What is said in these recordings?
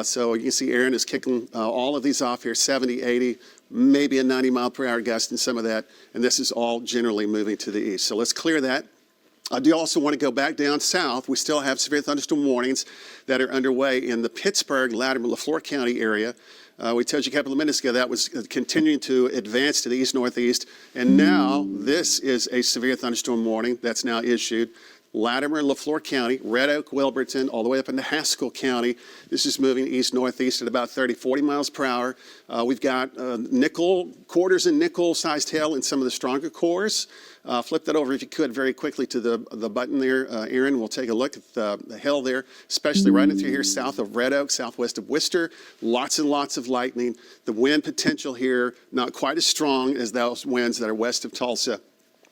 So you can see Aaron is kicking all of these off here, 70, 80, maybe a 90-mile-per-hour gust in some of that. And this is all generally moving to the east. So let's clear that. I do also want to go back down south. We still have severe thunderstorm warnings that are underway in the Pittsburgh, Latimer, LaFleur County area. We told you a couple of minutes ago that was continuing to advance to the east-northeast. And now this is a severe thunderstorm warning that's now issued. Latimer, LaFleur County, Red Oak, Wilburton, all the way up into Haskell County. This is moving east-northeast at about 30, 40 miles per hour. We've got quarters and nickel-sized hail in some of the stronger cores. Flip that over if you could very quickly to the button there, Aaron. We'll take a look at the hail there, especially right in through here south of Red Oak, southwest of Worcester. Lots and lots of lightning. The wind potential here not quite as strong as those winds that are west of Tulsa.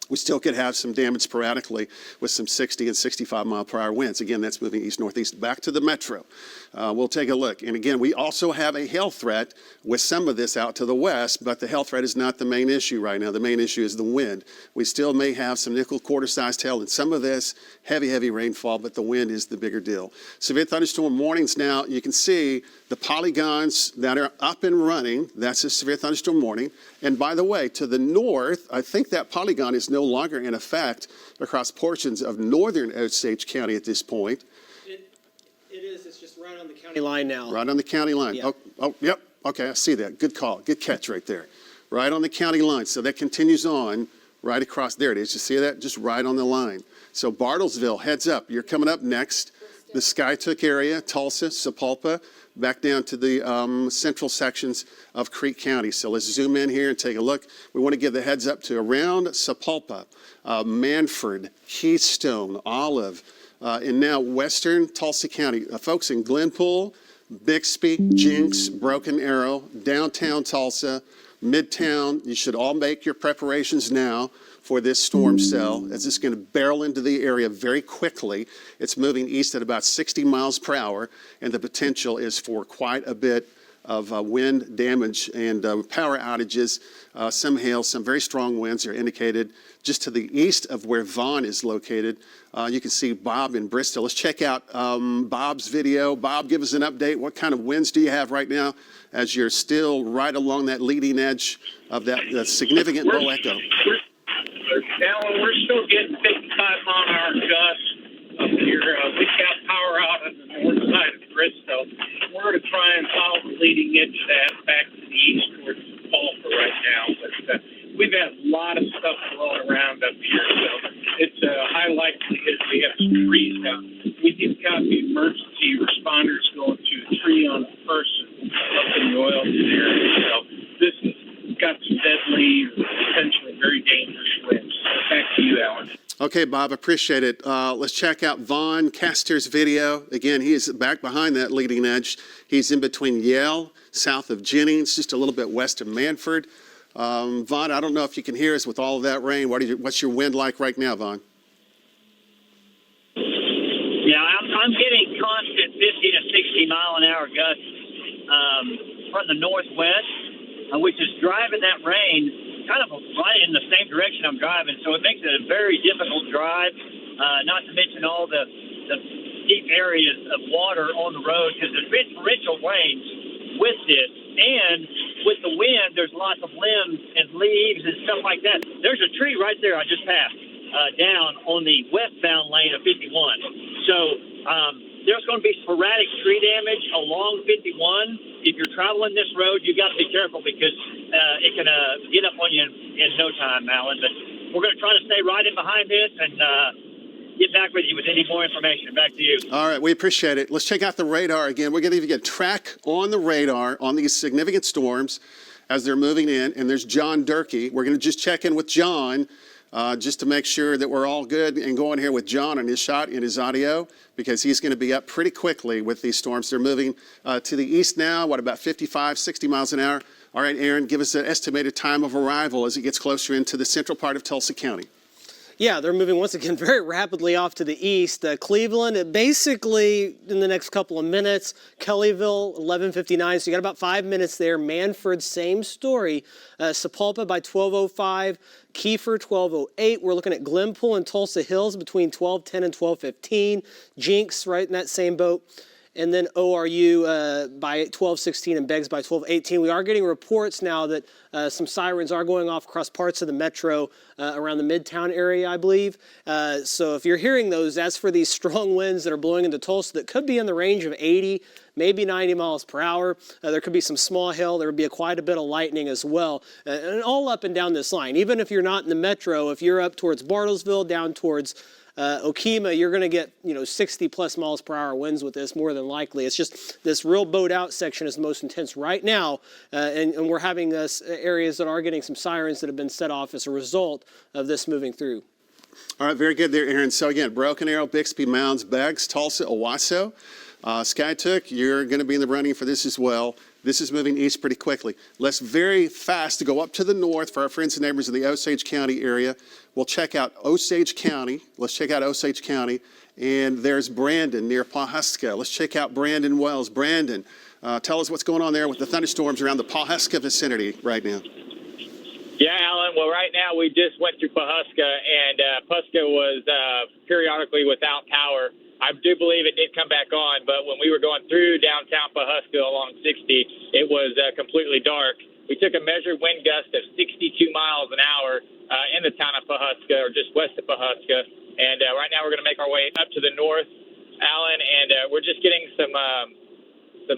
We still could have some damage sporadically with some 60 and 65-mile-per-hour winds. Again, that's moving east-northeast back to the metro. We'll take a look. And again, we also have a hail threat with some of this out to the west, but the hail threat is not the main issue right now. The main issue is the wind. We still may have some nickel quarter-sized hail in some of this, heavy, heavy rainfall, but the wind is the bigger deal. Severe thunderstorm warnings now, you can see the polygons that are up and running. That's a severe thunderstorm warning. And by the way, to the north, I think that polygon is no longer in effect across portions of northern Osage County at this point. It is. It's just right on the county line now. Right on the county line. Yeah. Oh, yep. Okay, I see that. Good call. Good catch right there. Right on the county line. So that continues on right across. There it is. You see that? Just right on the line. So Bartlesville, heads up. You're coming up next. The Skytook area, Tulsa, Sapulpa, back down to the central sections of Creek County. So let's zoom in here and take a look. We want to give the heads up to around Sapulpa, Manford, Keystone, Olive, and now western Tulsa County. Folks in Glenpool, Bixby, Jinx, Broken Arrow, downtown Tulsa, Midtown, you should all make your preparations now for this storm cell, as it's going to barrel into the area very quickly. It's moving east at about 60 miles per hour, and the potential is for quite a bit of wind damage and power outages. Some hail, some very strong winds are indicated just to the east of where Vaughn is located. You can see Bob in Bristol. Let's check out Bob's video. Bob, give us an update. What kind of winds do you have right now as you're still right along that leading edge of that significant low echo? Alan, we're still getting 55-mile-an-hour gusts up here. We've got power out on the north side of Bristol. We're going to try and follow the leading edge of that back to the east towards Tulsa right now. But we've had a lot of stuff blowing around up here, so it's a high likelihood we have some trees down. We did copy emergency responders going to a tree on a person up in the oil area. So this has got some deadly, potentially very dangerous winds. Back to you, Alan. Okay, Bob, appreciate it. Let's check out Vaughn Castor's video. Again, he is back behind that leading edge. He's in between Yale, south of Jennings, just a little bit west of Manford. Vaughn, I don't know if you can hear us with all of that rain. What's your wind like right now, Vaughn? Yeah, I'm getting constant 50 to 60 mile an hour gusts from the northwest, which is driving that rain kind of right in the same direction I'm driving. So it makes it a very difficult drive, not to mention all the deep areas of water on the road, because there's been torrential rains with this. And with the wind, there's lots of limbs and leaves and stuff like that. There's a tree right there I just passed down on the westbound lane of 51. So there's going to be sporadic tree damage along 51. If you're traveling this road, you've got to be careful because it can get up on you in no time, Alan. But we're going to try to stay right in behind this and get back with you with any more information. Back to you. All right, we appreciate it. Let's check out the radar again. We're going to even get track on the radar on these significant storms as they're moving in. And there's John Durkee. We're going to just check in with John just to make sure that we're all good and going here with John on his shot and his audio, because he's going to be up pretty quickly with these storms. They're moving to the east now, about 55, 60 miles an hour. All right, Aaron, give us an estimated time of arrival as it gets closer into the central part of Tulsa County. Yeah, they're moving once again very rapidly off to the east. Cleveland, basically in the next couple of minutes. Kellyville, 11:59, so you got about 5 minutes there. Manford, same story. Sapulpa by 12:05. Kiefer, 12:08. We're looking at Glenpool and Tulsa Hills between 12:10 and 12:15. Jinx, right in that same boat. and then ORU by 12:16 and Beggs by 12:18. We are getting reports now that some sirens are going off across parts of the metro around the Midtown area, I believe. So if you're hearing those, that's for these strong winds that are blowing into Tulsa that could be in the range of 80, maybe 90 miles per hour. There could be some small hail. There would be quite a bit of lightning as well, and all up and down this line. Even if you're not in the metro, if you're up towards Bartlesville, down towards Okemah, you're going to get 60 plus miles per hour winds with this more than likely. It's just this real boat out section is the most intense right now, and we're having areas that are getting some sirens that have been set off as a result of this moving through. All right, very good there, Aaron. So again, Broken Arrow, Bixby, Mounds, Beggs, Tulsa, Owasso. Skytook, you're going to be in the running for this as well. This is moving east pretty quickly. Let's very fast to go up to the north for our friends and neighbors in the Osage County area. We'll check out Osage County. Let's check out Osage County. And there's Brandon near Pawhuska. Let's check out Brandon Wells. Brandon, tell us what's going on there with the thunderstorms around the Pawhuska vicinity right now. Yeah, Alan. Well, right now we just went through Pawhuska, and Pawhuska was periodically without power. I do believe it did come back on, but when we were going through downtown Pawhuska along 60, it was completely dark. We took a measured wind gust of 62 miles an hour in the town of Pawhuska, or just west of Pawhuska. And right now we're going to make our way up to the north, Alan, and we're just getting some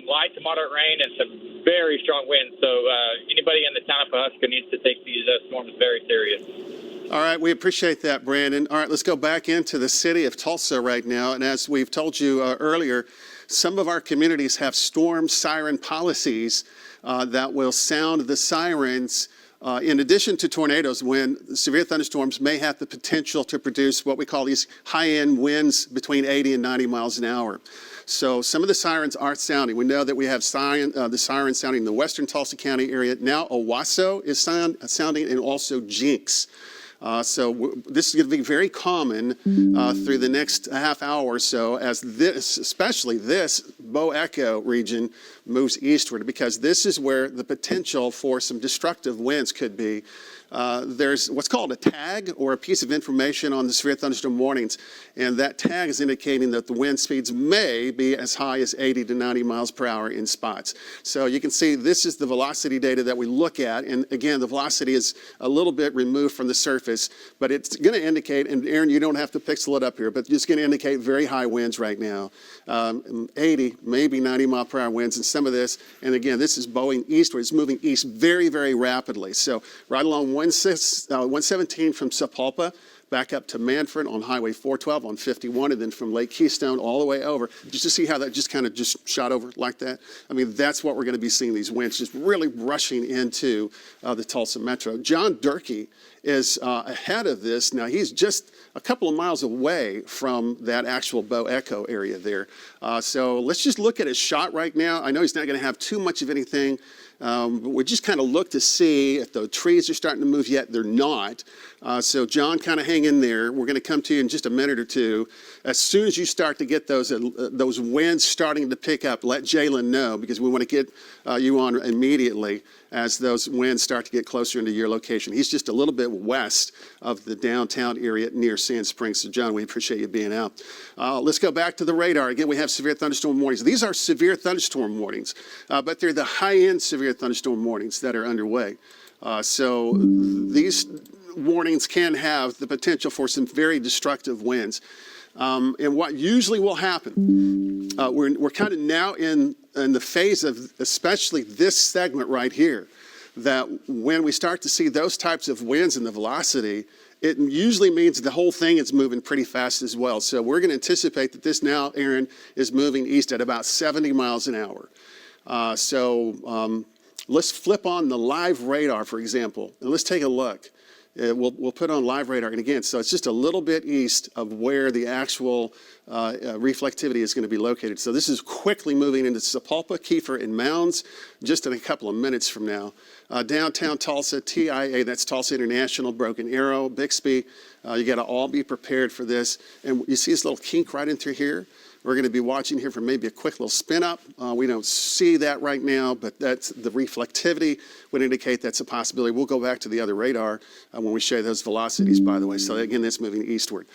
light to moderate rain and some very strong winds. So anybody in the town of Pawhuska needs to take these storms very serious. All right, we appreciate that, Brandon. All right, let's go back into the city of Tulsa right now. And as we've told you earlier, some of our communities have storm siren policies that will sound the sirens in addition to tornadoes when severe thunderstorms may have the potential to produce what we call these high-end winds between 80 and 90 miles an hour. So some of the sirens are sounding. We know that we have the sirens sounding in the western Tulsa County area. Now Owasso is sounding, and also Jinx. So this is going to be very common through the next half hour or so as this, especially this Bow Echo region moves eastward, because this is where the potential for some destructive winds could be. There's what's called a tag, or a piece of information on the severe thunderstorm warnings, and that tag is indicating that the wind speeds may be as high as 80 to 90 miles per hour in spots. So you can see this is the velocity data that we look at, and again, the velocity is a little bit removed from the surface, but it's going to indicate, and Aaron, you don't have to pixel it up here, but it's going to indicate very high winds right now, 80, maybe 90 mile per hour winds in some of this, and again, this is bowing eastward. It's moving east very, very rapidly. So right along 117 from Sapulpa back up to Manfred on Highway 412 on 51, and then from Lake Keystone all the way over, just to see how that just kind of just shot over like that. I mean, that's what we're going to be seeing, these winds just really rushing into the Tulsa metro. John Durkee is ahead of this. Now, he's just a couple of miles away from that actual Bow Echo area there. So let's just look at his shot right now. I know he's not going to have too much of anything. But we just kind of look to see if the trees are starting to move yet. They're not. So John, kind of hang in there. We're going to come to you in just a minute or two. As soon as you start to get those winds starting to pick up, let Jalen know, because we want to get you on immediately as those winds start to get closer into your location. He's just a little bit west of the downtown area near Sand Springs. So John, we appreciate you being out. Let's go back to the radar. Again, we have severe thunderstorm warnings. These are severe thunderstorm warnings, but they're the high-end severe thunderstorm warnings that are underway. So these warnings can have the potential for some very destructive winds. And what usually will happen, we're kind of now in the phase of especially this segment right here, that when we start to see those types of winds and the velocity, it usually means the whole thing is moving pretty fast as well. So we're going to anticipate that this now, Aaron, is moving east at about 70 miles an hour. Let's flip on the live radar, for example, and let's take a look. We'll put on live radar, and again, so it's just a little bit east of where the actual reflectivity is going to be located. So this is quickly moving into Sapulpa, Kiefer, and Mounds just in a couple of minutes from now. Downtown Tulsa, TIA, that's Tulsa International, Broken Arrow, Bixby. You got to all be prepared for this. And you see this little kink right in through here? We're going to be watching here for maybe a quick little spin up. We don't see that right now, but that's the reflectivity would indicate that's a possibility. We'll go back to the other radar when we show you those velocities, by the way. So again, that's moving eastward.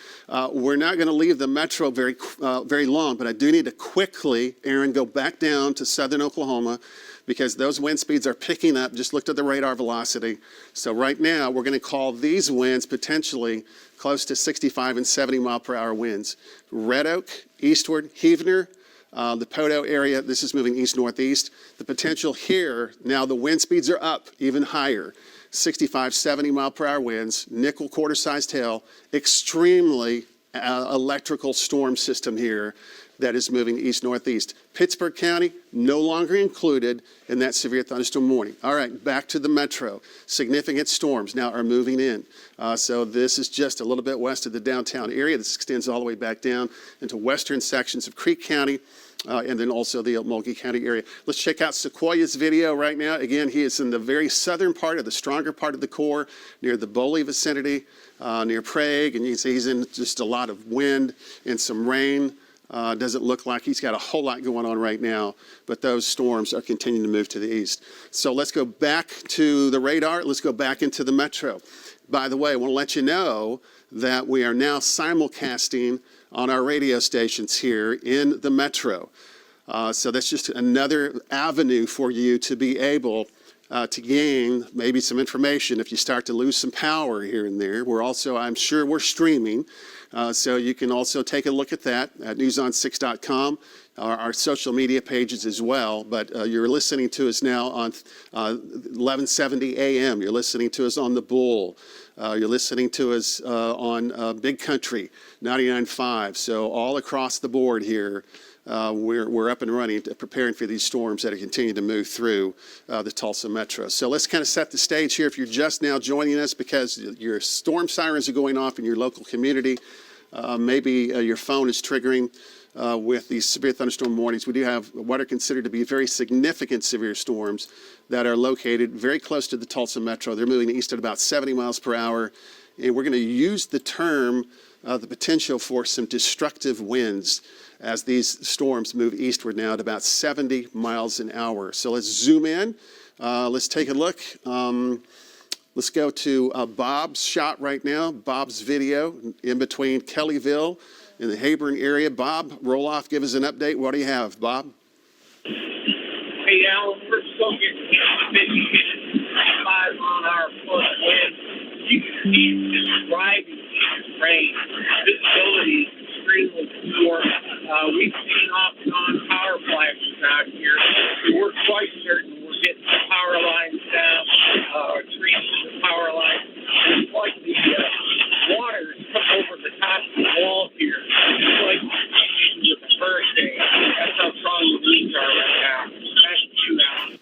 We're not going to leave the metro very long, but I do need to quickly, Aaron, go back down to southern Oklahoma, because those wind speeds are picking up. Just looked at the radar velocity. So right now, we're going to call these winds potentially close to 65 and 70 mile per hour winds. Red Oak, eastward, Heavener, the Poto area, this is moving east-northeast. The potential here, now the wind speeds are up even higher. 65, 70 mile per hour winds, nickel quarter-sized hail, extremely electrical storm system here that is moving east-northeast. Pittsburgh County, no longer included in that severe thunderstorm warning. All right, back to the metro. Significant storms now are moving in. So this is just a little bit west of the downtown area. This extends all the way back down into western sections of Creek County, and then also the Mulkey County area. Let's check out Sequoia's video right now. Again, he is in the very southern part of the stronger part of the core, near the Boley vicinity, near Prague, and you can see he's in just a lot of wind and some rain. Doesn't look like he's got a whole lot going on right now, but those storms are continuing to move to the east. So let's go back to the radar. Let's go back into the metro. By the way, I want to let you know that we are now simulcasting on our radio stations here in the metro. So that's just another avenue for you to be able to gain maybe some information if you start to lose some power here and there. We're also, I'm sure we're streaming. So you can also take a look at that at newson6.com, our social media pages as well. But you're listening to us now on 1170 AM. You're listening to us on The Bull. You're listening to us on Big Country 99.5. So all across the board here, we're up and running, preparing for these storms that are continuing to move through the Tulsa metro. So let's kind of set the stage here. If you're just now joining us because your storm sirens are going off in your local community, maybe your phone is triggering with these severe thunderstorm warnings. We do have what are considered to be very significant severe storms that are located very close to the Tulsa metro. They're moving east at about 70 miles per hour. And we're going to use the term, the potential for some destructive winds as these storms move eastward now at about 70 miles an hour. So let's zoom in. Let's take a look. Let's go to Bob's shot right now, Bob's video in between Kellyville in the Hayburn area. Bob, roll off, give us an update. What do you have, Bob? Hey, Alan, we're still getting 5 on our plus wind. You can see it's just driving rain. Visibility is extremely poor. We've seen off and on power flashes out here. We're quite certain we're getting the power lines down, trees to the power lines. And it's like the water has come over the top of the wall here. It's like with a hurricane. That's how strong the winds are right now. Back to you, Alan.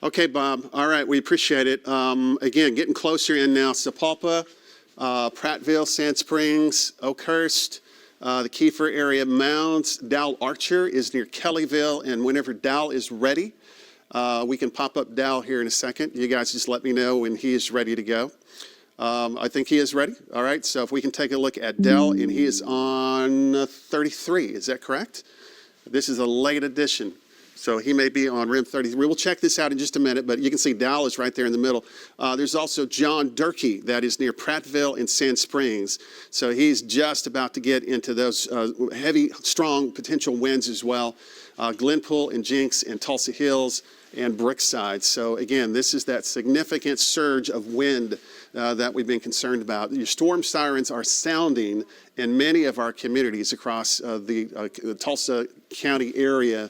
Okay, Bob. All right, we appreciate it. Again, getting closer in now. Sapulpa, Prattville, Sand Springs, Oakhurst, the Kiefer area, Mounds. Dal Archer is near Kellyville, and whenever Dal is ready, we can pop up Dal here in a second. You guys just let me know when he is ready to go. I think he is ready. All right, so if we can take a look at Dal, and he is on 33. Is that correct? This is a late edition. So he may be on rim 33. We'll check this out in just a minute, but you can see Dal is right there in the middle. There's also John Durkee that is near Prattville and Sand Springs. So he's just about to get into those heavy, strong potential winds as well. Glenpool and Jinx and Tulsa Hills and Brookside. So again, this is that significant surge of wind that we've been concerned about. Your storm sirens are sounding in many of our communities across the Tulsa County area.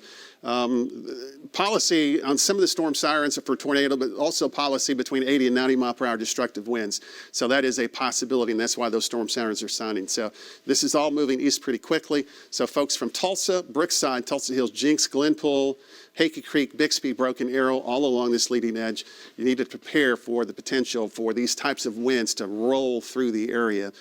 Policy on some of the storm sirens for tornado, but also policy between 80 and 90 mile per hour destructive winds. So that is a possibility, and that's why those storm sirens are sounding. So this is all moving east pretty quickly. So folks from Tulsa, Brookside, Tulsa Hills, Jinx, Glenpool, Hakey Creek, Bixby, Broken Arrow, all along this leading edge. You need to prepare for the potential for these types of winds to roll through the area.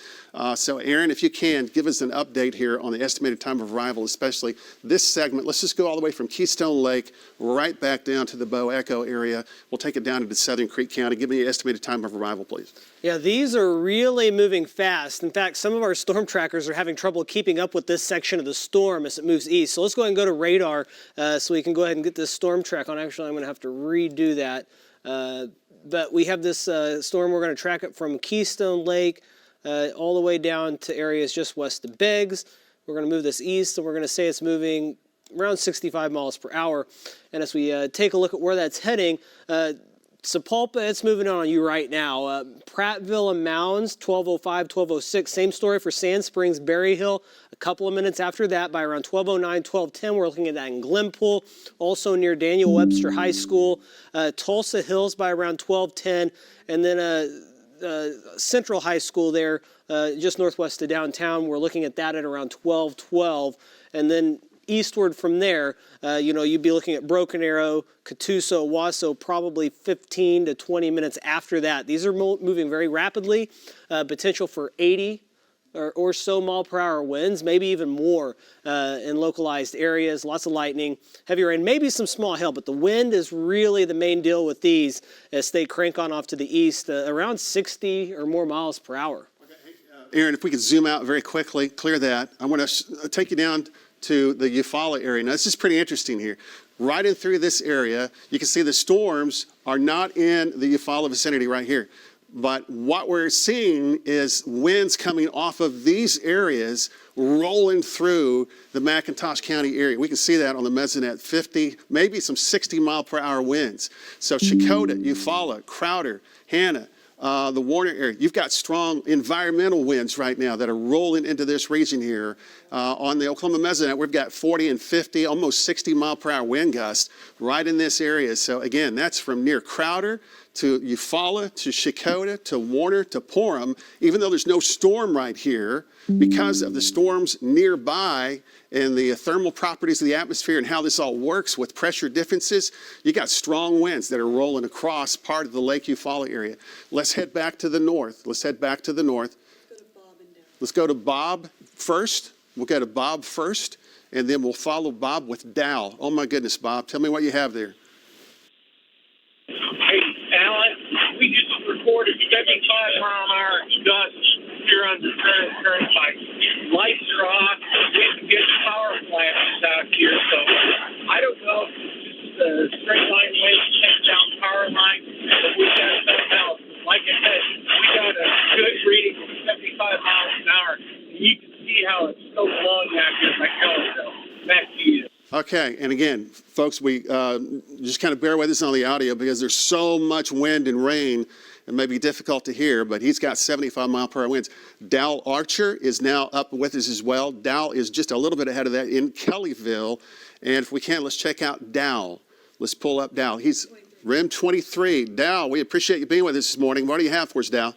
So Aaron, if you can, give us an update here on the estimated time of arrival, especially this segment. Let's just go all the way from Keystone Lake right back down to the Bow Echo area. We'll take it down into Southern Creek County. Give me an estimated time of arrival, please. Yeah, these are really moving fast. In fact, some of our storm trackers are having trouble keeping up with this section of the storm as it moves east. So let's go ahead and go to radar so we can go ahead and get this storm track on. Actually, I'm going to have to redo that. But we have this storm. We're going to track it from Keystone Lake all the way down to areas just west of Biggs. We're going to move this east, and we're going to say it's moving around 65 miles per hour. And as we take a look at where that's heading, Sapulpa, it's moving on you right now. Prattville and Mounds, 1205, 1206. Same story for Sand Springs, Berry Hill. A couple of minutes after that, by around 1209, 1210, we're looking at that in Glenpool. Also near Daniel Webster High School. Tulsa Hills by around 1210. And then Central High School there, just northwest of downtown. We're looking at that at around 1212. And then eastward from there, you'd be looking at Broken Arrow, Catoosa, Owasso, probably 15 to 20 minutes after that. These are moving very rapidly, potential for 80 or so mile per hour winds, maybe even more in localized areas, lots of lightning, heavy rain, maybe some small hail, but the wind is really the main deal with these as they crank on off to the east, around 60 or more miles per hour. Aaron, if we could zoom out very quickly, clear that. I want to take you down to the Eufaula area. Now, this is pretty interesting here. Right in through this area, you can see the storms are not in the Eufaula vicinity right here. But what we're seeing is winds coming off of these areas rolling through the McIntosh County area. We can see that on the Mesonet, 50, maybe some 60 mile per hour winds. So Chakotah, Eufaula, Crowder, Hanna, the Warner area, you've got strong environmental winds right now that are rolling into this region here. On the Oklahoma Mesonet, we've got 40 and 50, almost 60 mile per hour wind gusts right in this area. So again, that's from near Crowder to Eufaula to Chakotah to Warner to Porham. Even though there's no storm right here, because of the storms nearby and the thermal properties of the atmosphere and how this all works with pressure differences, you got strong winds that are rolling across part of the Lake Eufaula area. Let's head back to the north. Let's go to Bob first. We'll go to Bob first, and then we'll follow Bob with Dow. Oh my goodness, Bob, tell me what you have there. Hey, Alan, we just recorded 75 mile an hour gusts here on the turnpike. Lights are off. We can get power flashes out here, so I don't know if it's just a straight line way to take down power line, but we got something else. Like I said, we got a good reading of 75 miles an hour. You can see how it's so long out here in my color. Back to you. Okay, and again, folks, we just kind of bear with us on the audio because there's so much wind and rain. It may be difficult to hear, but he's got 75 mile per hour winds. Dal Archer is now up with us as well. Dal is just a little bit ahead of that in Kellyville. And if we can, let's check out Dal. Let's pull up Dal. He's RIM 23. Dal, we appreciate you being with us this morning. What do you have for us, Dal?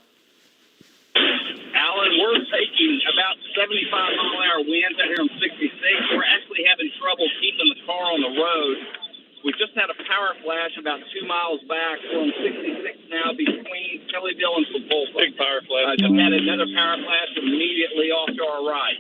Alan, we're taking about 75 mile an hour winds out here on 66. We're actually having trouble keeping the car on the road. We just had a power flash about 2 miles back. We're on 66 now between Kellyville and Sapulpa. Big power flash. Just had another power flash immediately off to our right.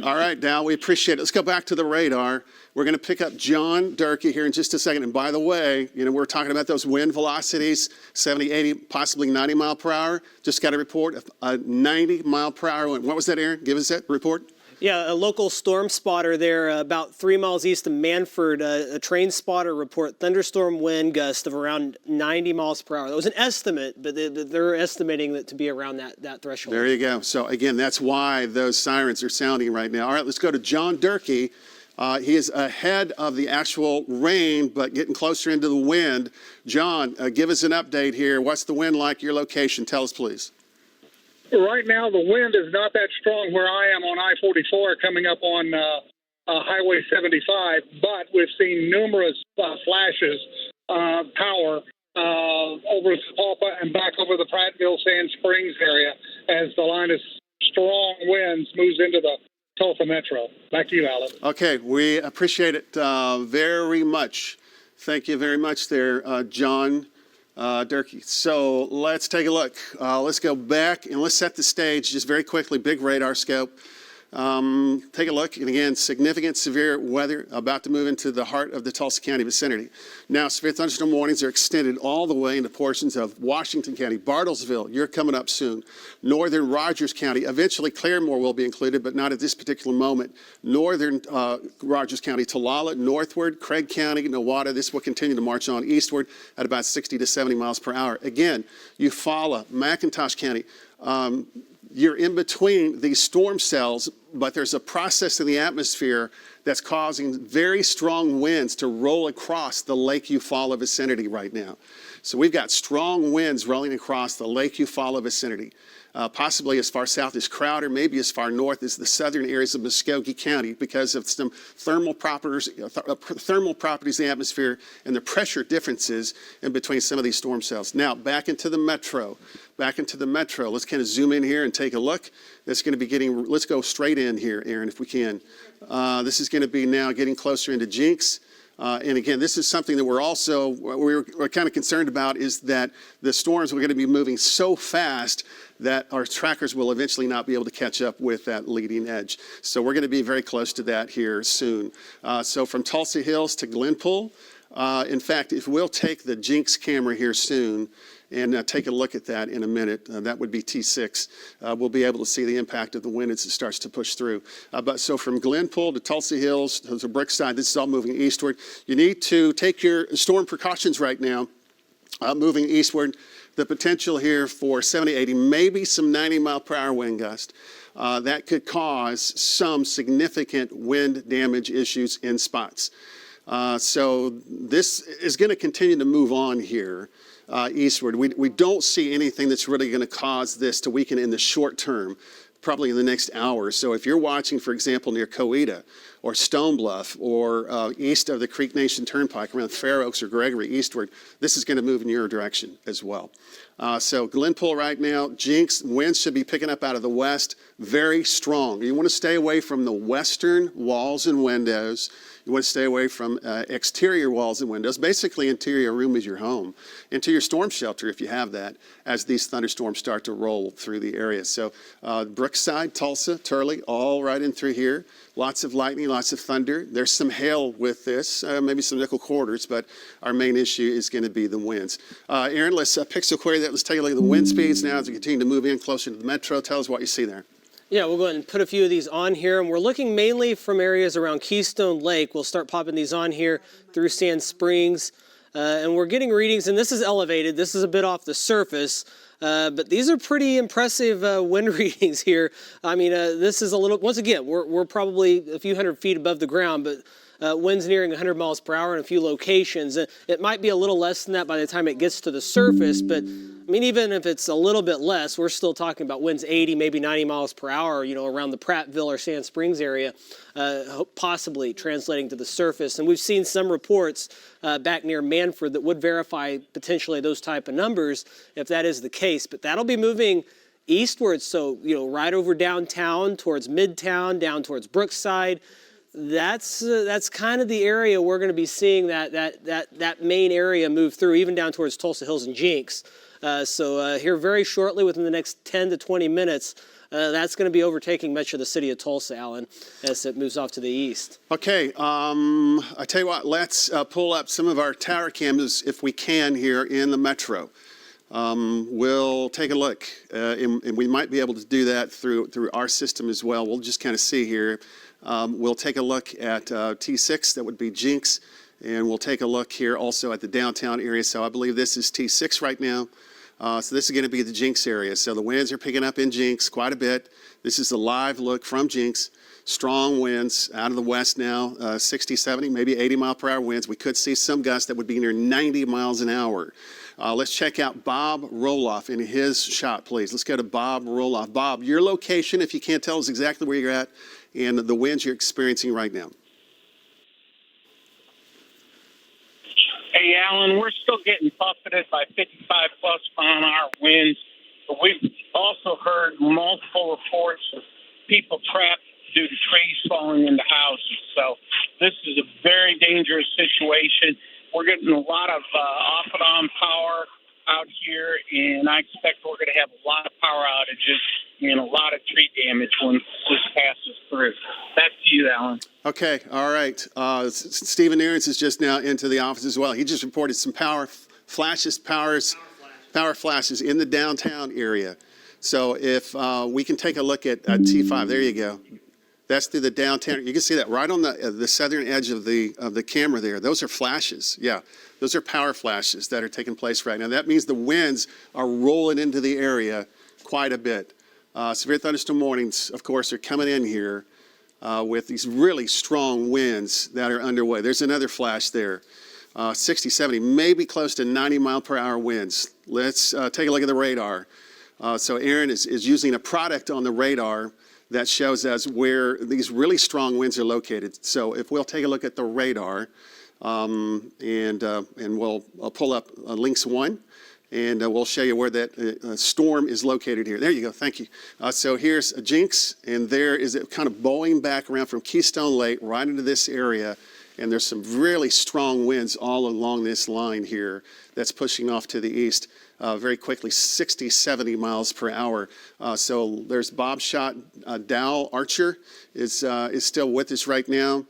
All right, Dal, we appreciate it. Let's go back to the radar. We're going to pick up John Durkee here in just a second. And by the way, we're talking about those wind velocities, 70, 80, possibly 90 mile per hour. Just got a report of a 90 mile per hour wind. What was that, Aaron? Give us that report. Yeah, a local storm spotter there about 3 miles east of Manford, a train spotter report, thunderstorm wind gust of around 90 miles per hour. That was an estimate, but they're estimating that to be around that threshold. There you go. So again, that's why those sirens are sounding right now. All right, let's go to John Durkee. He is ahead of the actual rain, but getting closer into the wind. John, give us an update here. What's the wind like, your location? Tell us, please. Right now, the wind is not that strong where I am on I-44 coming up on Highway 75, but we've seen numerous flashes of power over Sapulpa and back over the Prattville, Sand Springs area as the line of strong winds moves into the Tulsa Metro. Back to you, Alan. Okay, we appreciate it very much. Thank you very much there, John Durkee. So let's take a look. Let's go back and let's set the stage just very quickly. Big radar scope. Take a look, and again, significant severe weather about to move into the heart of the Tulsa County vicinity. Now, severe thunderstorm warnings are extended all the way into portions of Washington County, Bartlesville, you're coming up soon. Northern Rogers County, eventually Claremore will be included, but not at this particular moment. Northern Rogers County, Talala, northward, Craig County, Nowata, this will continue to march on eastward at about 60 to 70 miles per hour. Again, Eufaula, McIntosh County, you're in between these storm cells, but there's a process in the atmosphere that's causing very strong winds to roll across the Lake Eufaula vicinity right now. So we've got strong winds rolling across the Lake Eufaula vicinity, possibly as far south as Crowder, maybe as far north as the southern areas of Muskogee County because of some thermal properties in the atmosphere and the pressure differences in between some of these storm cells. Now, back into the metro. Let's kind of zoom in here and take a look. That's going to be let's go straight in here, Aaron, if we can. This is going to be now getting closer into Jinx. And again, this is something that we're kind of concerned about, is that the storms are going to be moving so fast that our trackers will eventually not be able to catch up with that leading edge. So we're going to be very close to that here soon. So from Tulsa Hills to Glenpool, in fact, if we'll take the Jinx camera here soon and take a look at that in a minute, that would be T6. We'll be able to see the impact of the wind as it starts to push through. But so from Glenpool to Tulsa Hills to Brookside, this is all moving eastward. You need to take your storm precautions right now, moving eastward. The potential here for 70, 80, maybe some 90-mile-per-hour wind gust. That could cause some significant wind damage issues in spots. So this is going to continue to move on here eastward. We don't see anything that's really going to cause this to weaken in the short term, probably in the next hour. So if you're watching, for example, near Coweta or Stone Bluff or east of the Creek Nation Turnpike around Fair Oaks or Gregory eastward, this is going to move in your direction as well. So Glenpool right now, Jinx, winds should be picking up out of the west, very strong. You want to stay away from the western walls and windows. You want to stay away from exterior walls and windows. Basically, interior room is your home. Into your storm shelter, if you have that, as these thunderstorms start to roll through the area. So Brookside, Tulsa, Turley, all right in through here. Lots of lightning, lots of thunder. There's some hail with this, maybe some nickel quarters, but our main issue is going to be the winds. Aaron, let's pixel query that. Let's take a look at the wind speeds now as we continue to move in closer to the metro. Tell us what you see there. Yeah, we'll go ahead and put a few of these on here, and we're looking mainly from areas around Keystone Lake. We'll start popping these on here through Sand Springs, and we're getting readings, and this is elevated. This is a bit off the surface, but these are pretty impressive wind readings here. I mean, this is a little, once again, we're probably a few hundred feet above the ground, but winds nearing 100 miles per hour in a few locations. It might be a little less than that by the time it gets to the surface, but I mean, even if it's a little bit less, we're still talking about winds 80, maybe 90 miles per hour, you know, around the Prattville or Sand Springs area, possibly translating to the surface. And we've seen some reports back near Manford that would verify potentially those type of numbers if that is the case. But that'll be moving eastward, so, you know, right over downtown towards Midtown, down towards Brookside. That's kind of the area we're going to be seeing that main area move through, even down towards Tulsa Hills and Jinx. So here very shortly, within the next 10 to 20 minutes, that's going to be overtaking much of the city of Tulsa, Alan, as it moves off to the east. Okay, I tell you what, let's pull up some of our tower cams if we can here in the metro. We'll take a look, and we might be able to do that through our system as well. We'll just kind of see here. We'll take a look at T6, that would be Jinx, and we'll take a look here also at the downtown area. So I believe this is T6 right now. So this is going to be the Jinx area. So the winds are picking up in Jinx quite a bit. This is the live look from Jinx. Strong winds out of the west now, 60, 70, maybe 80 mile per hour winds. We could see some gusts that would be near 90 miles an hour. Let's check out Bob Roloff in his shot, please. Let's go to Bob Roloff. Bob, your location, if you can't tell us exactly where you're at, and the winds you're experiencing right now. Hey, Alan, we're still getting buffeted by 55-plus mile-an-hour winds, but we've also heard multiple reports of people trapped due to trees falling into houses. So this is a very dangerous situation. We're getting a lot of off and on power out here, and I expect we're going to have a lot of power outages and a lot of tree damage when this passes through. Back to you, Alan. Okay, all right. Stephen Aarons is just now into the office as well. He just reported some power flashes in the downtown area. So if we can take a look at T5, there you go. That's through the downtown. You can see that right on the southern edge of the camera there. Those are flashes. Yeah, those are power flashes that are taking place right now. That means the winds are rolling into the area quite a bit. Severe thunderstorm warnings, of course, are coming in here with these really strong winds that are underway. There's another flash there. 60, 70, maybe close to 90-mile-per-hour winds. Let's take a look at the radar. So Aaron is using a product on the radar that shows us where these really strong winds are located. So if we'll take a look at the radar, and we'll pull up Lynx 1, and we'll show you where that storm is located here. There you go. Thank you. So here's a Jinx, and there is it kind of bowling back around from Keystone Lake right into this area. And there's some really strong winds all along this line here that's pushing off to the east very quickly, 60, 70 miles per hour. So there's Bob Schott. Dow Archer is still with us right now.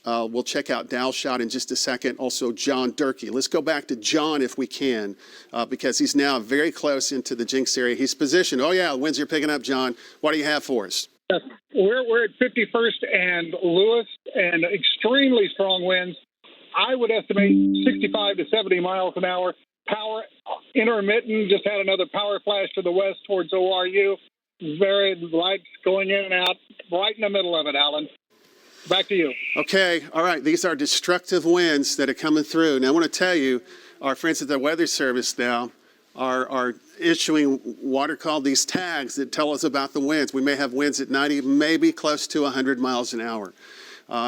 We'll check out Dow Schott in just a second. Also, John Durkee. Let's go back to John if we can, because he's now very close into the Jinx area. He's positioned. Oh, yeah, winds are picking up, John. What do you have for us? We're at 51st and Lewis, and extremely strong winds. I would estimate 65 to 70 miles an hour. Power intermittent. Just had another power flash to the west towards ORU. Very lights going in and out, right in the middle of it, Alan. Back to you. Okay, all right. These are destructive winds that are coming through. Now, I want to tell you, our friends at the Weather Service now are issuing what are called these tags that tell us about the winds. We may have winds at 90, maybe close to 100 miles an hour.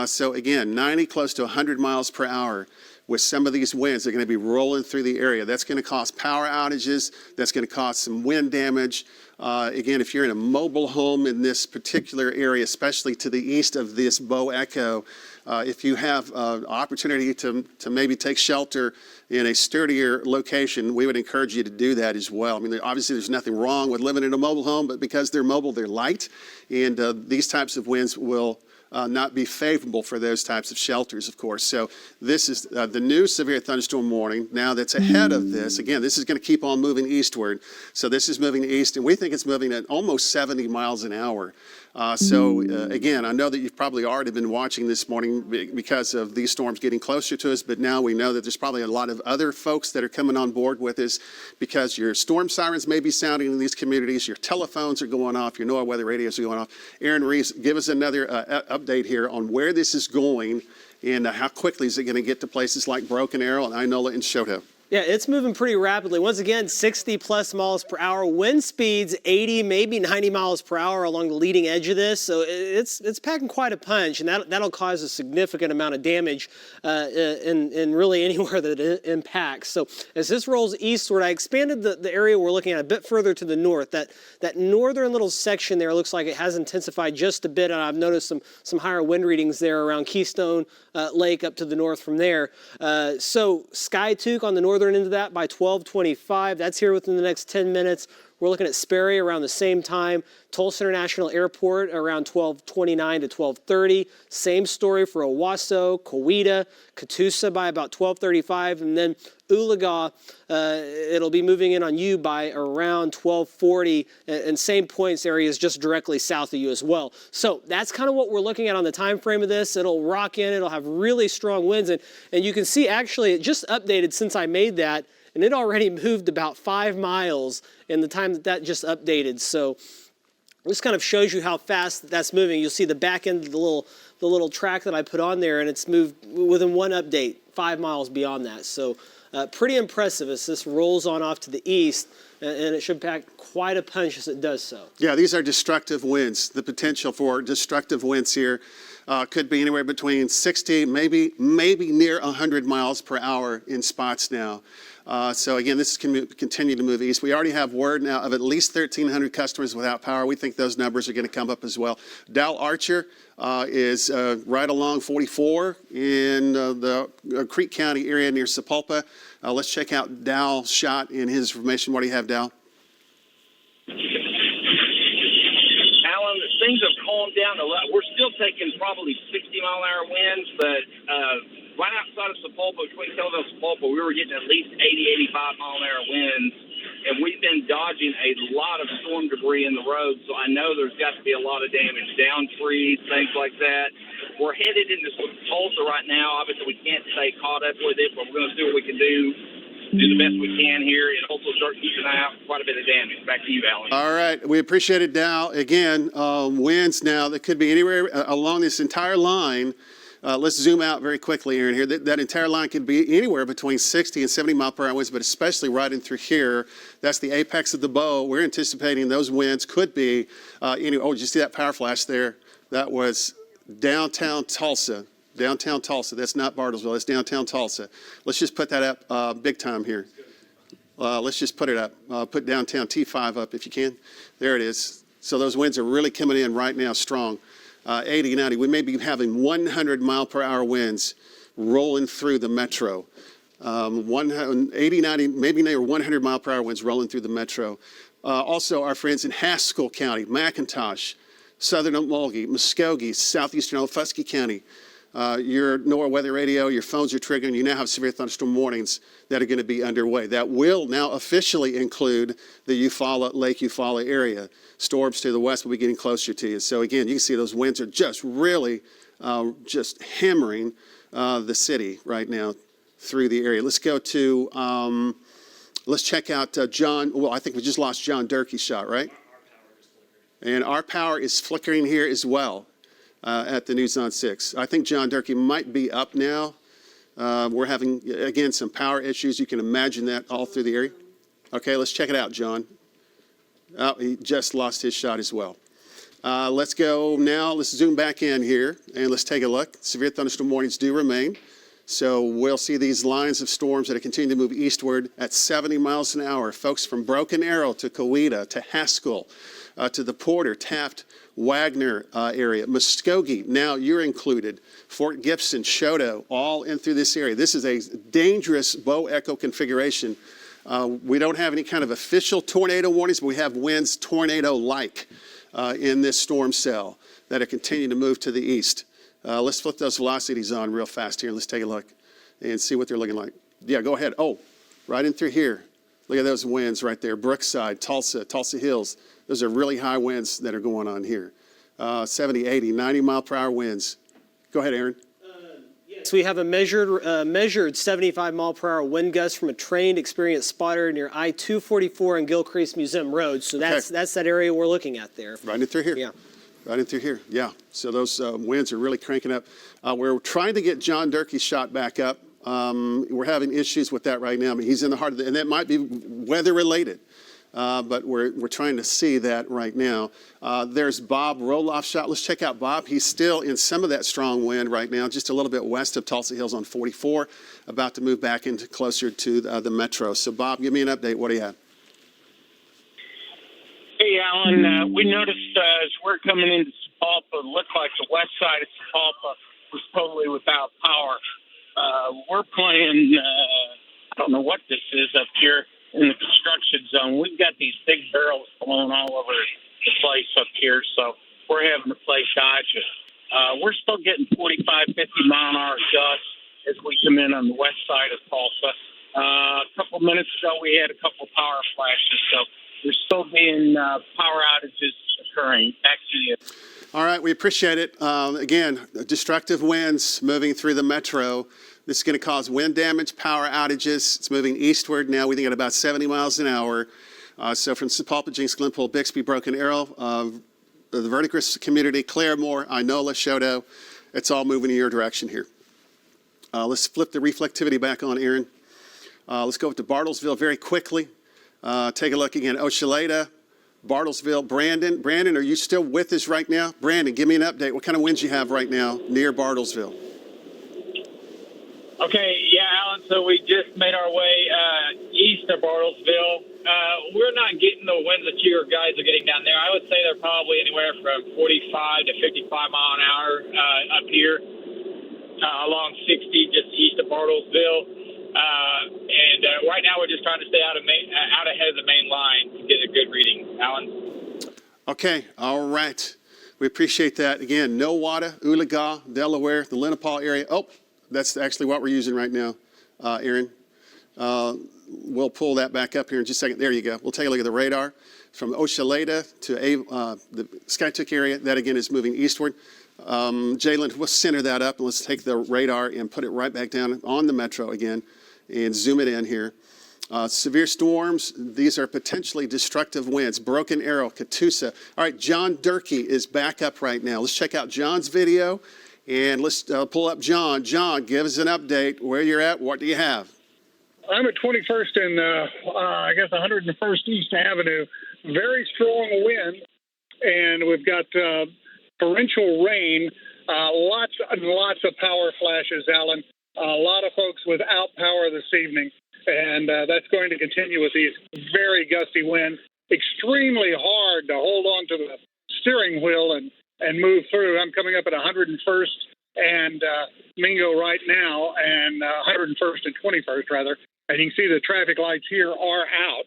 So again, 90 close to 100 miles per hour with some of these winds. They're going to be rolling through the area. That's going to cause power outages. That's going to cause some wind damage. Again, if you're in a mobile home in this particular area, especially to the east of this Bow Echo, if you have opportunity to maybe take shelter in a sturdier location, we would encourage you to do that as well. I mean, obviously there's nothing wrong with living in a mobile home, but because they're mobile, they're light, and these types of winds will not be favorable for those types of shelters, of course. So this is the new severe thunderstorm warning now that's ahead of this. Again, this is going to keep on moving eastward. So this is moving east, and we think it's moving at almost 70 miles an hour. Again, I know that you've probably already been watching this morning because of these storms getting closer to us, but now we know that there's probably a lot of other folks that are coming on board with us because your storm sirens may be sounding in these communities, your telephones are going off, your NOAA weather radios are going off. Aaron Reeves, give us another update here on where this is going and how quickly is it going to get to places like Broken Arrow and Inola and Shoto. Yeah, it's moving pretty rapidly. Once again, 60 plus miles per hour. Wind speeds 80, maybe 90 miles per hour along the leading edge of this. So it's packing quite a punch, and that'll cause a significant amount of damage in really anywhere that it impacts. So as this rolls eastward, I expanded the area we're looking at a bit further to the north. That northern little section there looks like it has intensified just a bit, and I've noticed some higher wind readings there around Keystone Lake up to the north from there. So Skytook on the northern end of that by 12:25. That's here within the next 10 minutes. We're looking at Sperry around the same time. Tulsa International Airport around 12:29 to 12:30. Same story for Owasso, Coweta, Catoosa by about 12:35, and then Oologah, it'll be moving in on you by around 12:40, and same points areas just directly south of you as well. So that's kind of what we're looking at on the time frame of this. It'll rock in, it'll have really strong winds, and you can see actually it just updated since I made that, and it already moved about 5 miles in the time that just updated. So this kind of shows you how fast that's moving. You'll see the back end of the little track that I put on there, and it's moved within one update 5 miles beyond that. So Pretty impressive as this rolls on off to the east, and it should pack quite a punch as it does so. Yeah, these are destructive winds. The potential for destructive winds here could be anywhere between 60, maybe near 100 miles per hour in spots now. So again, this can continue to move east. We already have word now of at least 1,300 customers without power. We think those numbers are going to come up as well. Dow Archer is right along 44 in the Creek County area near Sapulpa. Let's check out Dow's shot in his information. What do you have, Dow? Alan, things have calmed down a lot. We're still taking probably 60-mile-an-hour winds, but right outside of Sapulpa, between Kellyville and Sapulpa, we were getting at least 80, 85-mile-an-hour winds, and we've been dodging a lot of storm debris in the road, so I know there's got to be a lot of damage, down trees, things like that. We're headed into Tulsa right now. Obviously, we can't stay caught up with it, but we're going to see what we can do the best we can here, and also start keeping an eye out for quite a bit of damage. Back to you, Alan. All right, we appreciate it, Dow. Again, winds now that could be anywhere along this entire line. Let's zoom out very quickly, Aaron, here. That entire line could be anywhere between 60 and 70 mile per hour winds, but especially right in through here. That's the apex of the bow. We're anticipating those winds could be, oh, did you see that power flash there? That was downtown Tulsa. Downtown Tulsa. That's not Bartlesville. That's downtown Tulsa. Let's just put that up big time here. Let's just put it up. Put downtown T5 up if you can. There it is. So those winds are really coming in right now strong. 80, 90. We may be having 100 mile per hour winds rolling through the metro. 80, 90, maybe near 100 mile per hour winds rolling through the metro. Also, our friends in Haskell County, McIntosh, Southern Mulgee, Muskogee, Southeastern Olufusky County. Your NOAA weather radio, your phones are triggering. You now have severe thunderstorm warnings that are going to be underway. That will now officially include the Eufaula, Lake Eufaula area. Storms to the west will be getting closer to you. So again, you can see those winds are just really just hammering the city right now through the area. Let's go to, let's check out John. Well, I think we just lost John Durkee's shot, right? And our power is flickering here as well. At the News on 6. I think John Durkee might be up now. We're having, again, some power issues. You can imagine that all through the area. Okay, let's check it out, John. Oh, he just lost his shot as well. Let's go now. Let's zoom back in here, and let's take a look. Severe thunderstorm warnings do remain. So we'll see these lines of storms that continue to move eastward at 70 miles an hour. Folks from Broken Arrow to Coweta to Haskell to the Porter, Taft, Wagner area, Muskogee, now you're included, Fort Gibson, Choteau, all in through this area. This is a dangerous bow echo configuration. We don't have any kind of official tornado warnings, but we have winds tornado-like in this storm cell that are continuing to move to the east. Let's flip those velocities on real fast here. Let's take a look and see what they're looking like. Yeah, go ahead. Oh, right in through here. Look at those winds right there. Brookside, Tulsa, Tulsa Hills. Those are really high winds that are going on here. 70, 80, 90 mile per hour winds. Go ahead, Aaron. Yes, we have a measured 75 mile per hour wind gust from a trained, experienced spotter near I-244 and Gilcrease Museum Road. So that's that area we're looking at there. Right in through here. Yeah. Right in through here. Yeah. So those winds are really cranking up. We're trying to get John Durkee's shot back up. We're having issues with that right now. I mean, he's in the heart of it, and that might be weather related. But we're trying to see that right now. There's Bob Roloff's shot. Let's check out Bob. He's still in some of that strong wind right now, just a little bit west of Tulsa Hills on 44, about to move back into closer to the metro. So, Bob, give me an update. What do you have? Hey, Alan, we noticed as we're coming into Sapulpa, it looked like the west side of Sapulpa was totally without power. We're playing, I don't know what this is up here in the construction zone. We've got these big barrels blown all over the place up here, so we're having to play dodge it. We're still getting 45, 50 mile an hour gusts as we come in on the west side of Tulsa. A couple minutes ago, we had a couple power flashes, so there's still being power outages occurring. Back to you. All right, we appreciate it. Again, destructive winds moving through the metro. This is going to cause wind damage, power outages. It's moving eastward now. We think at about 70 miles an hour. So from Sapulpa, Jinx, Glenpool, Bixby, Broken Arrow, the Verdigris community, Claremore, Inola, Choteau, it's all moving in your direction here. Let's flip the reflectivity back on, Aaron. Let's go up to Bartlesville very quickly. Take a look again. Oshaleta, Bartlesville, Brandon. Brandon, are you still with us right now? Brandon, give me an update. What kind of winds you have right now near Bartlesville? Okay, yeah, Alan, so we just made our way east of Bartlesville. We're not getting the winds that your guys are getting down there. I would say they're probably anywhere from 45 to 55 mile an hour up here along 60 just east of Bartlesville. And right now we're just trying to stay out ahead of the main line to get a good reading, Alan. Okay, all right. We appreciate that. Again, Nowata, Oologah, Delaware, the Lenapaw area. Oh, that's actually what we're using right now, Aaron. We'll pull that back up here in just a second. There you go. We'll take a look at the radar from Oshaleta to the Skiatook area. That, again, is moving eastward. Jalen, we'll center that up, and let's take the radar and put it right back down on the metro again and zoom it in here. Severe storms, these are potentially destructive winds. Broken Arrow, Catoosa. All right, John Durkee is back up right now. Let's check out John's video, and let's pull up John. John, give us an update. Where you're at, what do you have? I'm at 21st and I guess 101st East Avenue. Very strong wind, and we've got torrential rain. Lots and lots of power flashes, Alan. A lot of folks without power this evening, and that's going to continue with these very gusty winds. Extremely hard to hold on to the steering wheel and move through. I'm coming up at 101st and Mingo right now, and 101st and 21st, rather. And you can see the traffic lights here are out,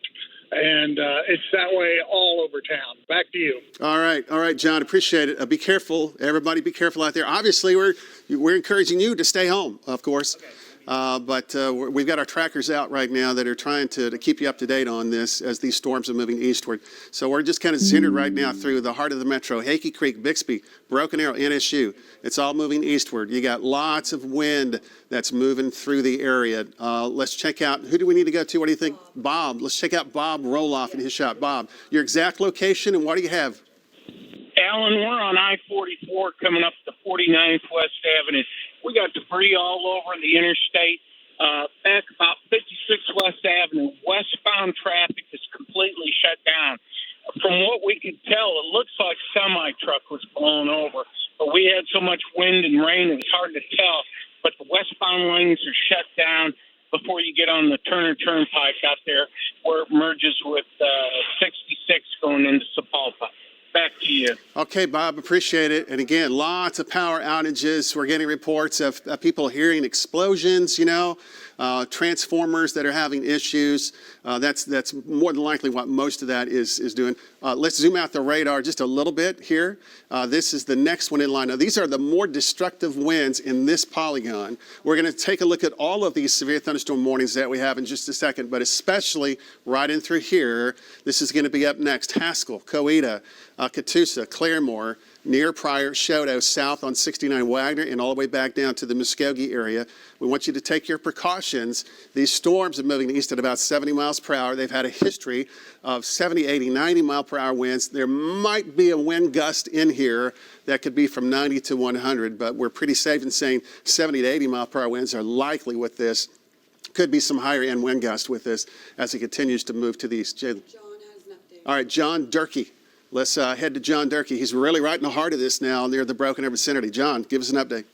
and it's that way all over town. Back to you. All right, John, appreciate it. Be careful, everybody. Be careful out there. Obviously, we're encouraging you to stay home, of course. Okay. But we've got our trackers out right now that are trying to keep you up to date on this as these storms are moving eastward. So we're just kind of centered right now through the heart of the metro, Hakey Creek, Bixby, Broken Arrow, NSU. It's all moving eastward. You got lots of wind that's moving through the area. Let's check out, who do we need to go to? What do you think? Bob. Let's check out Bob Roloff and his shot. Bob, your exact location and what do you have? Alan, we're on I-44 coming up to 49th West Avenue. We got debris all over the interstate. Back about 56 West Avenue, westbound traffic is completely shut down. From what we could tell, it looks like a semi-truck was blown over. But we had so much wind and rain, it was hard to tell. But the westbound lanes are shut down before you get on the Turner Turnpike out there, where it merges with 66 going into Sapulpa. Back to you. Okay, Bob, appreciate it. And again, lots of power outages. We're getting reports of people hearing explosions, transformers that are having issues. That's more than likely what most of that is doing. Let's zoom out the radar just a little bit here. This is the next one in line. Now, these are the more destructive winds in this polygon. We're going to take a look at all of these severe thunderstorm warnings that we have in just a second, but especially right in through here. This is going to be up next. Haskell, Coweta, Catoosa, Claremore, near Pryor, Choteau, south on 69 Wagner, and all the way back down to the Muskogee area. We want you to take your precautions. These storms are moving east at about 70 miles per hour. They've had a history of 70, 80, 90 mile per hour winds. There might be a wind gust in here that could be from 90 to 100, but we're pretty safe in saying 70 to 80 mile per hour winds are likely with this. Could be some higher end wind gust with this as it continues to move to the east. John has an update. All right, John Durkee. Let's head to John Durkee. He's really right in the heart of this now near the Broken Arrow vicinity. John, give us an update.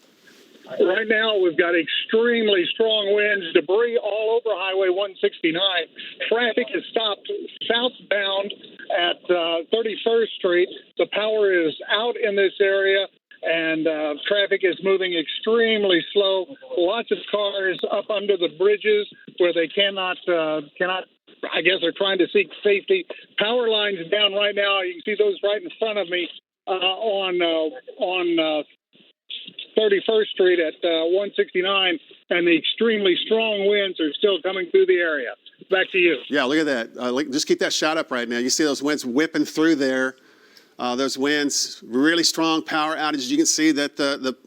Right now, we've got extremely strong winds, debris all over Highway 169. Traffic is stopped southbound at 31st Street. The power is out in this area, and traffic is moving extremely slow. Lots of cars up under the bridges where they cannot. I guess they're trying to seek safety. Power lines down right now. You can see those right in front of me on 31st Street at 169, and the extremely strong winds are still coming through the area. Back to you. Yeah, look at that. Just keep that shot up right now. You see those winds whipping through there. Those winds, really strong power outages. You can see that the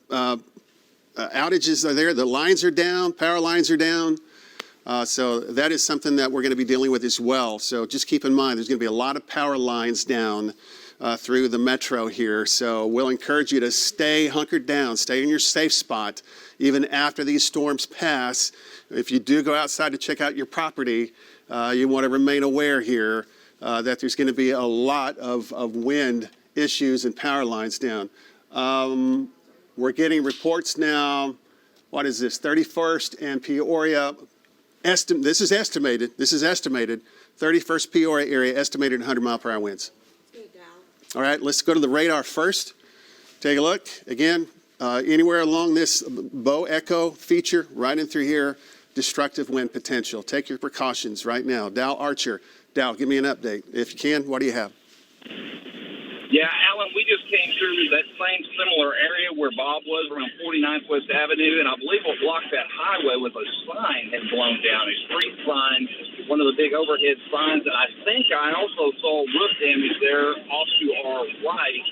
outages are there. The lines are down. Power lines are down. So that is something that we're going to be dealing with as well. So just keep in mind, there's going to be a lot of power lines down through the metro here. So we'll encourage you to stay hunkered down, stay in your safe spot, even after these storms pass. If you do go outside to check out your property, you want to remain aware here that there's going to be a lot of wind issues and power lines down. We're getting reports now, what is this, 31st and Peoria, this is estimated, 31st Peoria area estimated 100-mile-per-hour winds. All right, let's go to the radar first. Take a look. Again, anywhere along this bow echo feature, right in through here, destructive wind potential. Take your precautions right now. Dow Archer. Dow, give me an update. If you can, what do you have? Yeah, Alan, we just came through that same similar area where Bob was around 49th West Avenue, and I believe what blocked that highway was a sign had blown down, a street sign, one of the big overhead signs, and I think I also saw roof damage there off to our right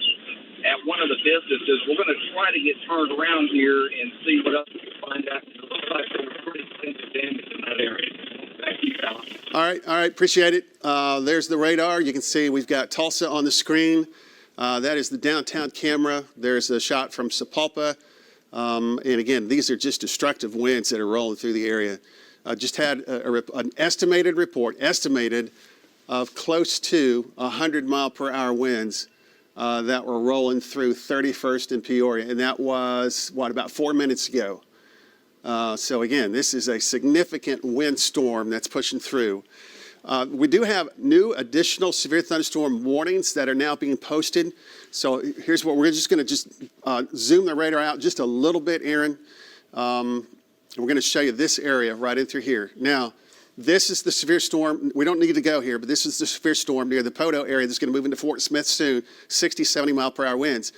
at one of the businesses. We're going to try to get turned around here and see what else we can find out. It looks like there was pretty extensive damage in that area. Thank you, Alan. All right, appreciate it. There's the radar. You can see we've got Tulsa on the screen. That is the downtown camera. There's a shot from Sapulpa. And again, these are just destructive winds that are rolling through the area. Just had an estimated report, of close to 100-mile-per-hour winds that were rolling through 31st and Peoria. And that was, about 4 minutes ago. So again, this is a significant wind storm that's pushing through. We do have new additional severe thunderstorm warnings that are now being posted. So here's what we're just going to zoom the radar out just a little bit, Aaron. We're going to show you this area right in through here. Now, this is the severe storm. We don't need to go here, but this is the severe storm near the Poto area that's going to move into Fort Smith soon, 60, 70-mile-per-hour winds.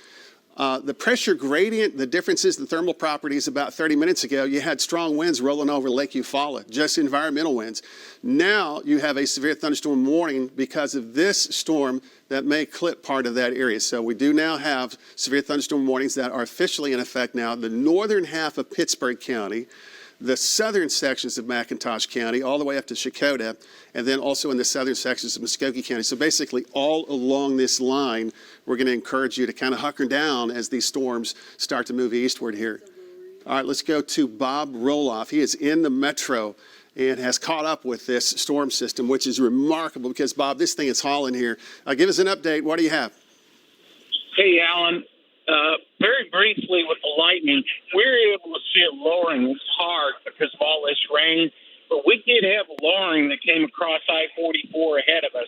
The pressure gradient, the differences, the thermal properties about 30 minutes ago, you had strong winds rolling over Lake Eufaula, just environmental winds. Now you have a severe thunderstorm warning because of this storm that may clip part of that area. So we do now have severe thunderstorm warnings that are officially in effect now. The northern half of Pittsburgh County, the southern sections of McIntosh County, all the way up to Chakotah, and then also in the southern sections of Muskogee County. So basically all along this line, we're going to encourage you to kind of hunker down as these storms start to move eastward here. All right, let's go to Bob Roloff. He is in the metro and has caught up with this storm system, which is remarkable because, Bob, this thing is hauling here. Give us an update. What do you have? Hey, Alan. Very briefly with the lightning, we were able to see it lowering. It's hard because of all this rain, but we did have lowering that came across I-44 ahead of us,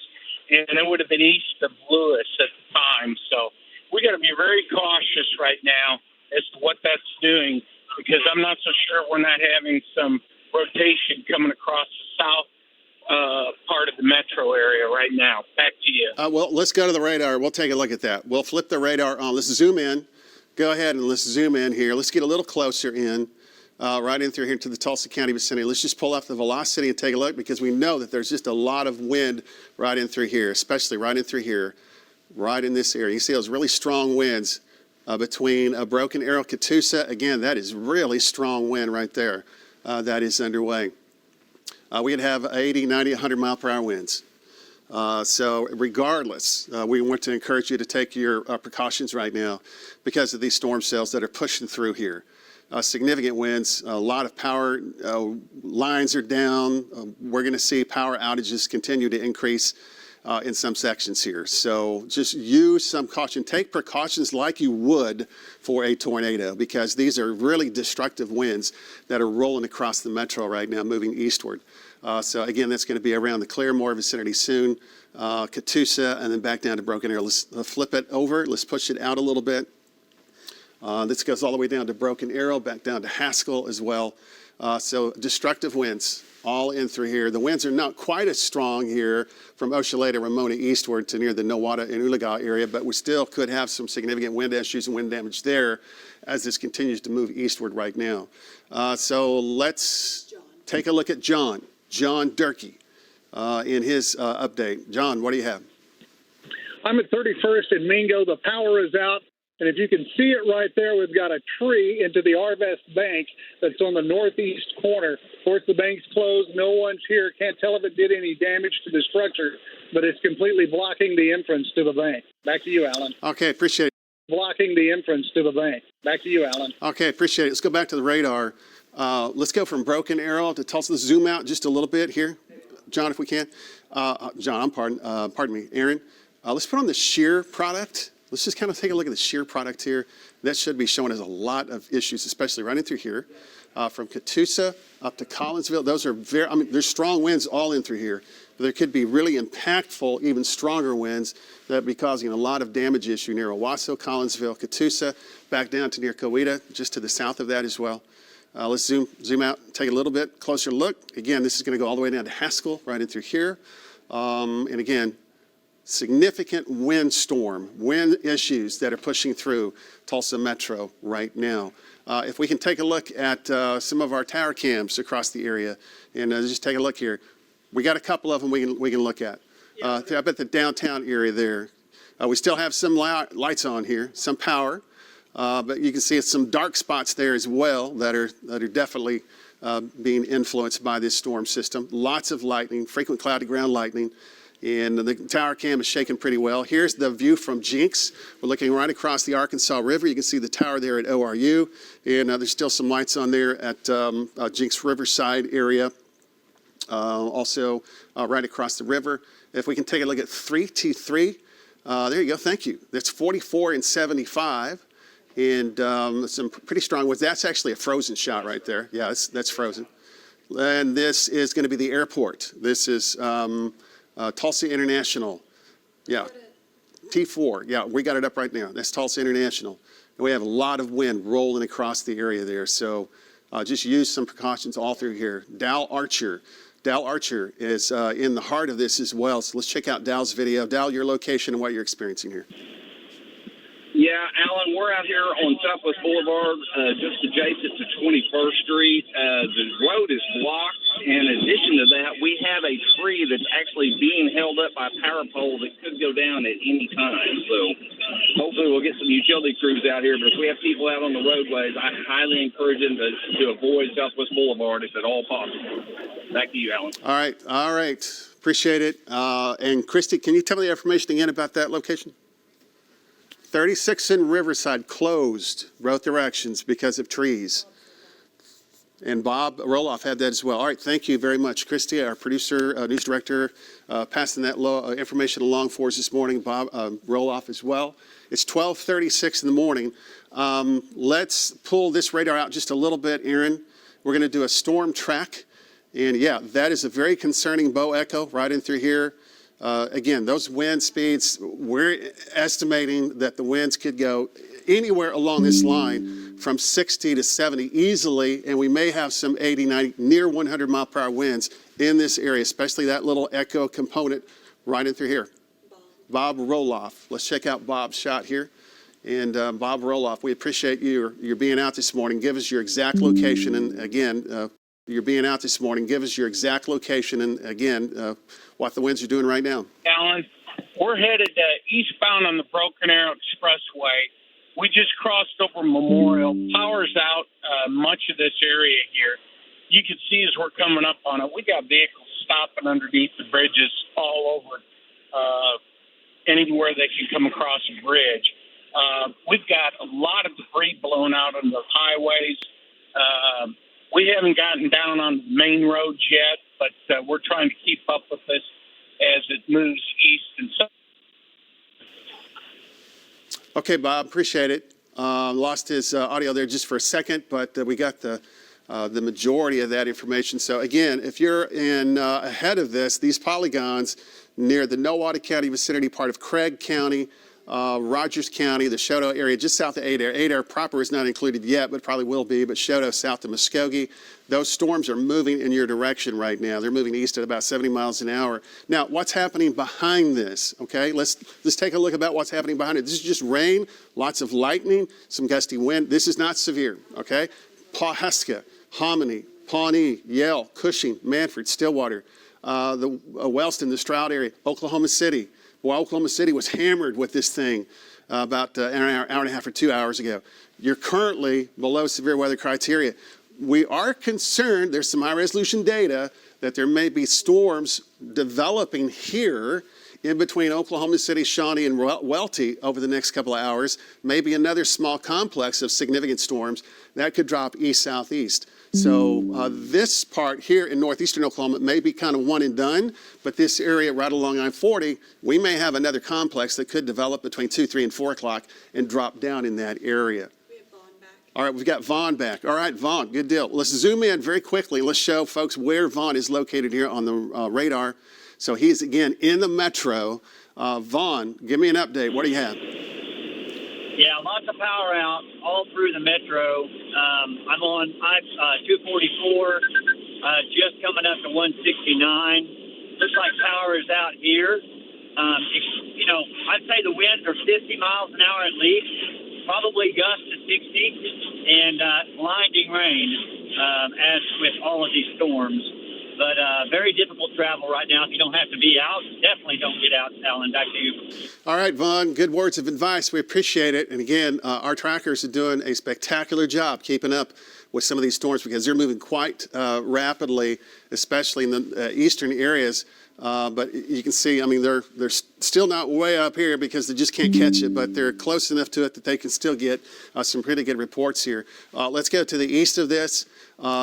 and it would have been east of Lewis at the time. So we got to be very cautious right now as to what that's doing because I'm not so sure we're not having some rotation coming across the south part of the metro area right now. Back to you. Well, let's go to the radar. We'll take a look at that. We'll flip the radar on. Let's zoom in. Go ahead and let's zoom in here. Let's get a little closer in, right in through here to the Tulsa County vicinity. Let's just pull up the velocity and take a look because we know that there's just a lot of wind right in through here, especially right in through here, right in this area. You see those really strong winds between Broken Arrow, Catoosa. Again, that is really strong wind right there that is underway. We'd have 80, 90, 100-mile-per-hour winds. So regardless, we want to encourage you to take your precautions right now because of these storm cells that are pushing through here. Significant winds, a lot of power lines are down. We're going to see power outages continue to increase in some sections here. So just use some caution. Take precautions like you would for a tornado because these are really destructive winds that are rolling across the metro right now, moving eastward. So again, that's going to be around the Claremore vicinity soon, Catoosa, and then back down to Broken Arrow. Let's flip it over. Let's push it out a little bit. This goes all the way down to Broken Arrow, back down to Haskell as well. So destructive winds all in through here. The winds are not quite as strong here from Ochelay to Ramona eastward to near the Nowata and Oologah area, but we still could have some significant wind issues and wind damage there as this continues to move eastward right now. So let's take a look at John Durkee in his update. John, what do you have? I'm at 31st in Mingo. The power is out. And if you can see it right there, we've got a tree into the Arvest Bank that's on the northeast corner course, the bank's closed. No one's here. Can't tell if it did any damage to the structure, but it's completely blocking the entrance to the bank. Back to you, Alan. Okay, appreciate it. Blocking the entrance to the bank. Back to you, Alan. Okay, appreciate it. Let's go back to the radar. Let's go from Broken Arrow to Tulsa. Let's zoom out just a little bit here, John, if we can. Pardon me, Aaron. Let's put on the shear product. Let's just kind of take a look at the shear product here. That should be showing us a lot of issues, especially running through here. From Catoosa up to Collinsville, those are there's strong winds all in through here. But there could be really impactful, even stronger winds that be causing a lot of damage issue near Owasso, Collinsville, Catoosa, back down to near Coweta, just to the south of that as well. Let's zoom out, take a little bit closer look. Again, this is going to go all the way down to Haskell, right in through here. And again, significant wind issues that are pushing through Tulsa Metro right now. If we can take a look at some of our tower cams across the area, and just take a look here. We got a couple of them we can look at. Up at the downtown area there. We still have some lights on here, some power, but you can see some dark spots there as well that are definitely being influenced by this storm system. Lots of lightning, frequent cloudy ground lightning. And the tower cam is shaking pretty well. Here's the view from Jinx. We're looking right across the Arkansas River. You can see the tower there at ORU. And there's still some lights on there at Jinx Riverside area. Also right across the river. If we can take a look at 3T3. There you go, thank you. That's 44 and 75. And some pretty strong winds. That's actually a frozen shot right there. Yeah, that's frozen. And this is going to be the airport. This is Tulsa International. Yeah, T4. Yeah, we got it up right now. That's Tulsa International. And we have a lot of wind rolling across the area there. So just use some precautions all through here. Dal Archer is in the heart of this as well. So let's check out Dal's video. Dal, your location and what you're experiencing here. Yeah, Alan, we're out here on Southwest Boulevard, just adjacent to 21st Street. The road is blocked. In addition to that, we have a tree that's actually being held up by a power pole that could go down at any time. So hopefully we'll get some utility crews out here. But if we have people out on the roadways, I highly encourage them to avoid Southwest Boulevard if at all possible. Back to you, Alan. All right. Appreciate it. And Christy, can you tell me the information again about that location? 36 in Riverside closed both directions because of trees. And Bob Roloff had that as well. All right, thank you very much. Christy, our producer, news director, passing that information along for us this morning. Bob Roloff as well. It's 12:36 in the morning. Let's pull this radar out just a little bit, Aaron. We're going to do a storm track. And yeah, that is a very concerning bow echo right in through here. Again, those wind speeds, we're estimating that the winds could go anywhere along this line from 60 to 70 easily, and we may have some 80, 90, near 100 mile per hour winds in this area, especially that little echo component right in through here. Bob Roloff. Let's check out Bob's shot here. And Bob Roloff, we appreciate you. You're being out this morning. Give us your exact location. And again, you're being out this morning. Give us your exact location and again, what the winds are doing right now. Alan, we're headed eastbound on the Broken Arrow Expressway. We just crossed over Memorial. Power's out much of this area here. You can see as we're coming up on it, we got vehicles stopping underneath the bridges all over anywhere they can come across a bridge. We've got a lot of debris blown out on the highways. We haven't gotten down on the main roads yet, but we're trying to keep up with this as it moves east and south. Okay, Bob, appreciate it. Lost his audio there just for a second, but we got the majority of that information. So again, if you're in ahead of this, these polygons near the Nowata County vicinity, part of Craig County, Rogers County, the Shoto area, just south of Adair. Adair proper is not included yet, but probably will be, but Shoto south of Muskogee. Those storms are moving in your direction right now. They're moving east at about 70 miles an hour. Now, what's happening behind this, okay? Let's take a look about what's happening behind it. This is just rain, lots of lightning, some gusty wind. This is not severe, okay? Pawhuska, Hominy, Pawnee, Yale, Cushing, Manford, Stillwater, the Wellston, the Stroud area, Oklahoma City. Well, Oklahoma City was hammered with this thing about an hour and a half or 2 hours ago. You're currently below severe weather criteria. we are concerned, there's some high resolution data, that there may be storms developing here in between Oklahoma City, Shawnee, and Welty over the next couple of hours. Maybe another small complex of significant storms that could drop east-southeast. So this part here in northeastern Oklahoma may be kind of one and done, but this area right along I-40, we may have another complex that could develop between 2, 3, and 4 o'clock and drop down in that area. All right, we've got Vaughn back. All right, Vaughn, good deal. Let's zoom in very quickly. Let's show folks where Vaughn is located here on the radar. So he's, again, in the metro. Vaughn, give me an update. What do you have? Yeah, lots of power out all through the metro. I'm on I-244, just coming up to 169. Looks like power is out here. I'd say the winds are 50 miles an hour at least, probably gusts to 60, and blinding rain, as with all of these storms. But very difficult travel right now if you don't have to be out. Definitely don't get out, Alan. Back to you. All right, Vaughn, good words of advice. We appreciate it. And again, our trackers are doing a spectacular job keeping up with some of these storms because they're moving quite rapidly, especially in the eastern areas. But you can see, I mean, they're still not way up here because they just can't catch it, but they're close enough to it that they can still get some pretty good reports here. Let's go to the east of this.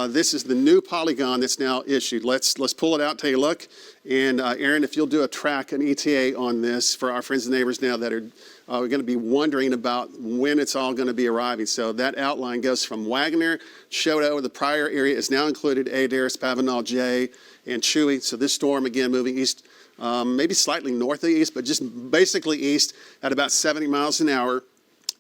This is the new polygon that's now issued. Let's pull it out, take a look. And Aaron, if you'll do a track, an ETA on this for our friends and neighbors now that are going to be wondering about when it's all going to be arriving. So that outline goes from Wagner, Choteau, the prior area is now included, Adair, Spavinal, J, and Chewy. So this storm, again, moving east, maybe slightly north of the east, but just basically east at about 70 miles an hour.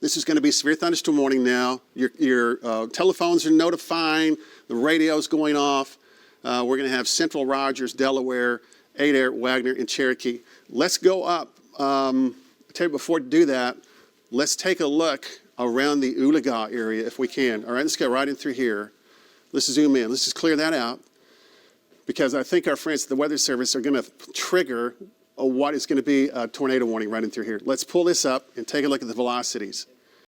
This is going to be severe thunderstorm warning now. Your telephones are notifying, the radio's going off. We're going to have Central Rogers, Delaware, Adair, Wagner, and Cherokee. Let's go up. I'll tell you before we do that, let's take a look around the Oologah area if we can. All right, let's go right in through here. Let's zoom in. Let's just clear that out because I think our friends at the Weather Service are going to trigger what is going to be a tornado warning right in through here. Let's pull this up and take a look at the velocities.